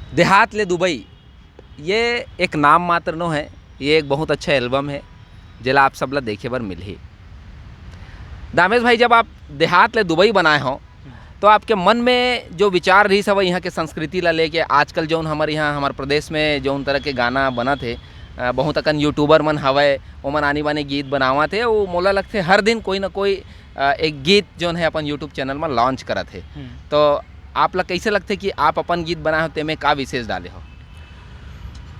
देहात ले दुबई ये एक नाम मात्र नो है। ये एक बहुत अच्छा एल्बम है जिला आप सब ला देखे बर मिलही। दामेश भाई, जब आप देहात ले दुबई बनाए हो तो आपके मन में जो विचार रही सब यहाँ के संस्कृति ला लेके आजकल जौन हमारे यहाँ हमारे प्रदेश में जौन तरह के गाना बना थे, बहुत अकन यूट्यूबर मन हवय ओमन आनी बानी गीत बनावा थे। वो मोला लगते हर दिन कोई ना कोई एक गीत जौन है अपन यूट्यूब चैनल में लॉन्च करत है। तो आप ला कैसे लगते कि आप अपन गीत बनाए हो तेमें का विशेष डाले हो?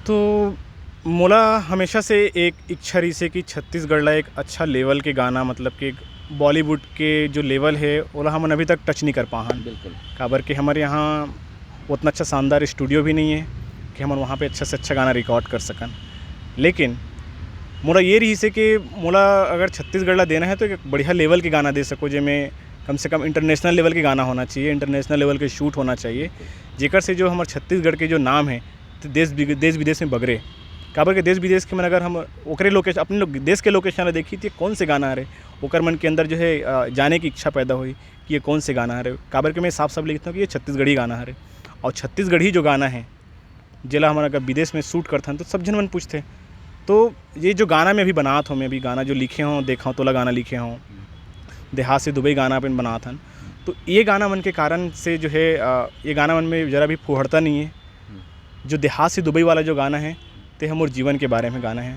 तो मोला हमेशा से एक इच्छा रही से कि छत्तीसगढ़ ला एक अच्छा लेवल के गाना, मतलब कि बॉलीवुड के जो लेवल है ओला हमन अभी तक टच नहीं कर पाहन। बिल्कुल। काबर कि हमारे यहाँ उतना अच्छा शानदार स्टूडियो भी नहीं है कि हम वहाँ पे अच्छा से अच्छा गाना रिकॉर्ड कर सकन। लेकिन मोला ये रही से कि मोला अगर छत्तीसगढ़ ला देना है तो एक बढ़िया लेवल के गाना दे सको, जिसमें कम से कम इंटरनेशनल लेवल के गाना होना चाहिए, इंटरनेशनल लेवल के शूट होना चाहिए, जेकर से जो हमारे छत्तीसगढ़ के जो नाम है तो देश विदेश में बगरे। काबर के देश विदेश के मन अगर हम ओकरे लोकेशन अपने देश के लोकेशन ला देखी तो कौन से गाना आ रहे, ओकर मन के अंदर जो है जाने की इच्छा पैदा हुई कि ये कौन से गाना आ रहे। काबर के मैं साफ लिखता हूँ कि ये छत्तीसगढ़ी गाना आ रहे, और छत्तीसगढ़ी जो गाना है जिला हमारा अगर विदेश में शूट करता तो सब जन मन पूछते। तो ये जो गाना मैं अभी बनाता हूँ, मैं अभी गाना जो लिखे हों देखा हूँ तोला गाना लिखे हों, देहात से दुबई गाना अपन बनाता हन, तो ये गाना मन के कारण से जो है ये गाना मन में ज़रा भी फुहड़ता नहीं है। जो देहात से दुबई वाला जो गाना है ते हमर जीवन के बारे में गाना है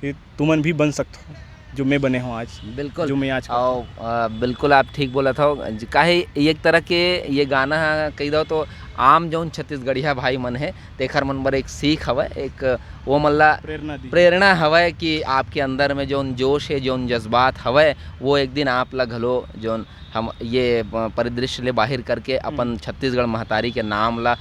कि तुमन भी बन सकते हो जो मैं बने हूँ आज। बिल्कुल, जो मैं आज बिल्कुल आप ठीक बोला था। काहे एक तरह के ये गाना कही दो तो आम जौन छत्तीसगढ़िया भाई मन है तेखर मन बर एक सीख हवय, एक वो मल्ला प्रेरणा हवय कि आपके अंदर में जौन जोश है, जौन जज्बात हवय, वो एक दिन आप ला घलो जौन हम ये परिदृश्य ले बाहिर करके अपन छत्तीसगढ़ महतारी के नाम ला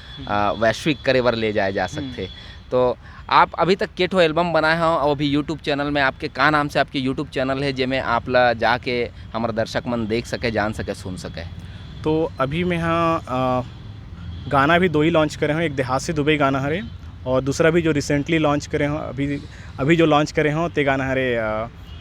वैश्विक करे बर ले जाए जा सकते। तो आप अभी तक के ठो एल्बम बनाए हो और अभी यूट्यूब चैनल में आपके का नाम से आपके यूट्यूब चैनल है जिसमें आप ला जाके हमारे दर्शक मन देख सके, जान सके, सुन सके? तो अभी मैं यहाँ गाना भी 2 ही लॉन्च करे हूँ, एक देहात से दुबई गाना हरे और दूसरा भी जो रिसेंटली लॉन्च करे हों अभी जो लॉन्च करे हों ते गाना हरे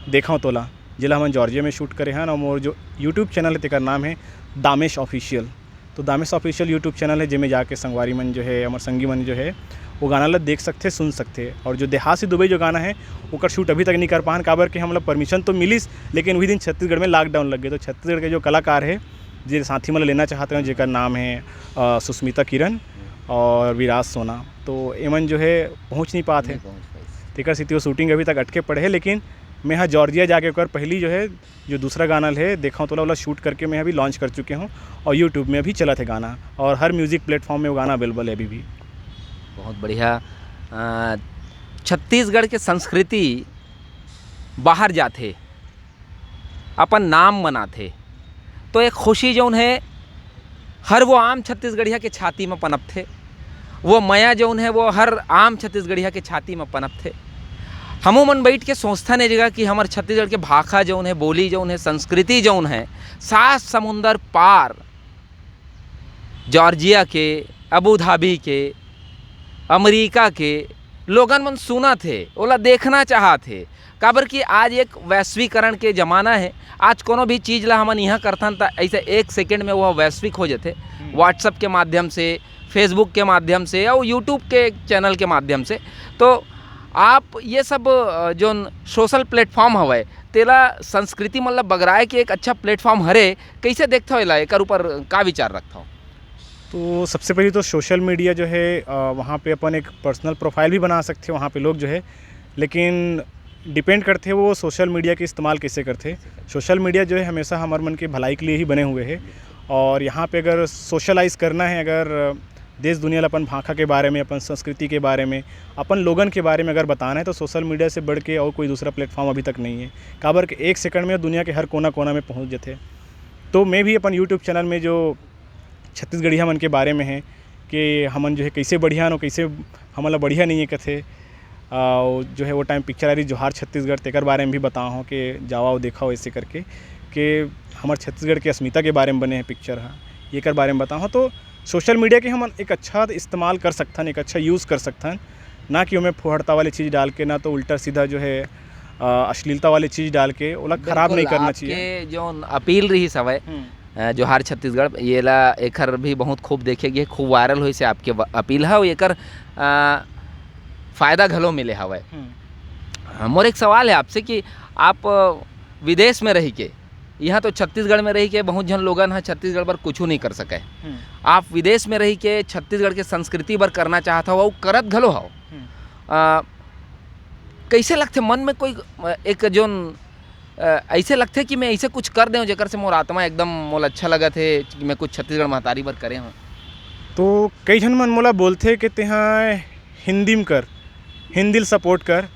देखा हूँ तोला, जिला हम जॉर्जिया में शूट करे हैं। और मोर जो यूट्यूब चैनल है तेकर नाम है दामेश ऑफिशियल। तो दामेश ऑफिशियल यूट्यूब चैनल है जिसमें जाके संगवारी मन जो है हमारे संगी मन जो है वो गाना ला देख सकते, सुन सकते। और जो देहात से दुबई जो गाना है ओकर शूट अभी तक नहीं कर पान, काबर कि हम लोग परमिशन तो मिलिस लेकिन वही दिन छत्तीसगढ़ में लॉकडाउन लग गए। तो छत्तीसगढ़ के जो कलाकार है जो साथी मतलब लेना चाहते हैं जेकर नाम है सुस्मिता किरण और विराज सोना, तो एमन जो है पहुँच नहीं पाते तेकर स्थिति वो शूटिंग अभी तक अटके पड़े है। लेकिन मैं यहाँ जॉर्जिया जाके कर पहली जो है जो दूसरा गाना है देखा तो वाला शूट करके मैं अभी लॉन्च कर चुके हूँ और यूट्यूब में अभी चला थे गाना और हर म्यूज़िक प्लेटफॉर्म में वो गाना अवेलेबल है अभी भी। बहुत बढ़िया। छत्तीसगढ़ के संस्कृति बाहर जाते अपन नाम मनाते तो एक खुशी जौन है हर वो आम छत्तीसगढ़िया के छाती में पनप थे, वो मया जौन है वो हर आम छत्तीसगढ़िया के छाती में पनप थे। हमू मन बैठ के सोचता नहीं जगह कि हमारे छत्तीसगढ़ के भाषा जौन है, बोली जौन है, संस्कृति जौन है 7 समुंदर पार जॉर्जिया के, अबू धाबी के, अमेरिका के लोगन मन सुना थे, ओला देखना चाहा थे। काबर कि आज एक वैश्वीकरण के ज़माना है, आज कोनो भी चीज़ ला हमन यहाँ करथन त ऐसे 1 सेकेंड में वह वैश्विक हो जाते, व्हाट्सएप के माध्यम से, फेसबुक के माध्यम से और यूट्यूब के चैनल के माध्यम से। तो आप ये सब जो सोशल प्लेटफॉर्म हवय तेला संस्कृति मतलब बगराए के एक अच्छा प्लेटफॉर्म हरे, कैसे देखते हो? एक ऊपर का विचार रखता हो? तो सबसे पहले तो सोशल मीडिया जो है वहाँ पे अपन एक पर्सनल प्रोफाइल भी बना सकते हैं वहाँ पे लोग जो है, लेकिन डिपेंड करते हैं वो सोशल मीडिया के इस्तेमाल कैसे करते हैं। सोशल मीडिया जो है हमेशा हमारे मन के भलाई के लिए ही बने हुए हैं और यहाँ पे अगर सोशलाइज़ करना है, अगर देश दुनिया अपन भाषा के बारे में, अपन संस्कृति के बारे में, अपन लोगन के बारे में अगर बताना है तो सोशल मीडिया से बढ़ के और कोई दूसरा प्लेटफॉर्म अभी तक नहीं है। काबर के 1 सेकंड में दुनिया के हर कोना कोना में पहुँच जाते। तो मैं भी अपन यूट्यूब चैनल में जो छत्तीसगढ़िया मन के बारे में है कि हमन जो है कैसे बढ़िया नो कैसे हमला बढ़िया नहीं है कथे जो है वो टाइम पिक्चर आ रही जोहार छत्तीसगढ़ तेकर बारे में भी बताओ हो कि जाओ देखा ऐसे करके कि हमारे छत्तीसगढ़ के अस्मिता के बारे में बने हैं पिक्चर है ये कर बारे में बताओ। तो सोशल मीडिया के हम एक अच्छा इस्तेमाल कर सकते हैं, एक अच्छा यूज़ कर सकते हैं, ना कि हमें फुहड़ता वाली चीज़ डाल के, ना तो उल्टा सीधा जो है अश्लीलता वाली चीज़ डाल के ओला ख़राब नहीं करना चाहिए। जो अपील रही सवय जोहार छत्तीसगढ़ ये ला एकर भी बहुत खूब देखेगी, खूब वायरल हुई से आपके अपील है, एकर फ़ायदा घलो मिले हवय। मोर एक सवाल है आपसे कि आप विदेश में रही के, यहाँ तो छत्तीसगढ़ में रही के बहुत जन लोगन है छत्तीसगढ़ पर कुछ नहीं कर सके, आप विदेश में रही के छत्तीसगढ़ के संस्कृति पर करना चाहता हो, करत घलो हो, कैसे लगते मन में कोई एक जोन ऐसे लगते कि मैं ऐसे कुछ कर दें जेकर से मोर आत्मा एकदम मोला अच्छा लगा थे कि मैं कुछ छत्तीसगढ़ महतारी पर करे हूँ? तो कई जन मन मोला बोलते कि तेहा हिंदी में कर, हिंदी सपोर्ट कर,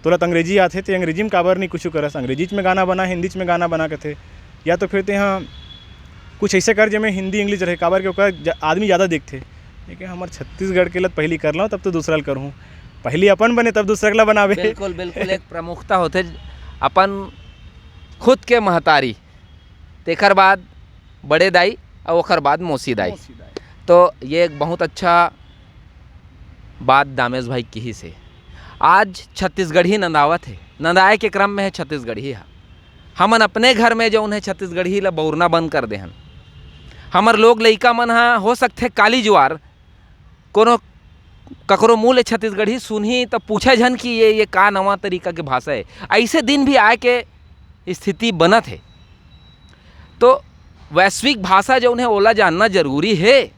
तोला तो अंग्रेजी आते तो अंग्रेजी में काबर नहीं कुछ करस, अंग्रेजी में गाना बना, हिंदी में गाना बना के थे, या तो फिर तेहा कुछ ऐसे कर जब हिंदी इंग्लिश रहे, काबर के ओकर आदमी ज़्यादा देखते। लेकिन हमारे छत्तीसगढ़ के लत पहली कर लो तब तो दूसरा करूँ, पहली अपन बने तब दूसरा ला बनावे। बिल्कुल बिल्कुल एक प्रमुखता होते अपन खुद के महतारी, तेकर बाद बड़े दाई और ओकर बाद मौसी दाई। तो ये एक बहुत अच्छा बात दामेश भाई की ही से आज छत्तीसगढ़ी नंदावत है, नंदाए के क्रम में है छत्तीसगढ़ी है। हमन अपने घर में जो उन्हें छत्तीसगढ़ी ला बौरना बंद कर दे हन, हमर लोग लइका मन हा हो सकते काली जुआर कोनो ककरो मुँह ले छत्तीसगढ़ी सुनही तो पूछे जन कि ये का नवा तरीका के भाषा है। ऐसे दिन भी आए के स्थिति बनत है, तो वैश्विक भाषा जो उन्हें ओला जानना जरूरी है,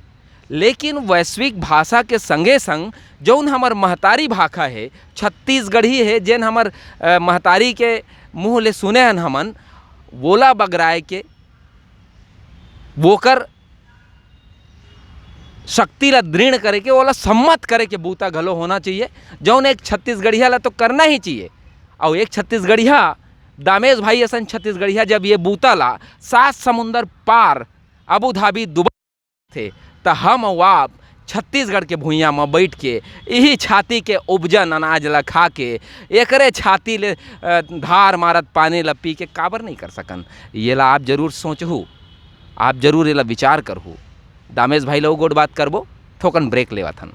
लेकिन वैश्विक भाषा के संगे संग जौन हमर महतारी भाषा है छत्तीसगढ़ी है, जेन हमर महतारी के मुँह ले सुने हन हमन, वोला बगराए के वोकर शक्ति ला दृढ़ करे के, ओला सम्मत करे के बूता घलो होना चाहिए, जौन एक छत्तीसगढ़िया ला तो करना ही चाहिए। और एक छत्तीसगढ़िया दामेश भाई असन छत्तीसगढ़िया जब ये बूता ला 7 समुंदर पार अबू धाबी दुबई थे, तो हम और आप छत्तीसगढ़ के भुइयाँ में बैठ के यही छाती के उपजन अनाज ला खा के एकरे छाती ले धार मारत पानी ला पी के काबर नहीं कर सकन। ये ला आप जरूर सोचहू, आप जरूर ये ला विचार करहू। दामेश भाई लोग गोड बात करबो, थोकन ब्रेक लेवत हन।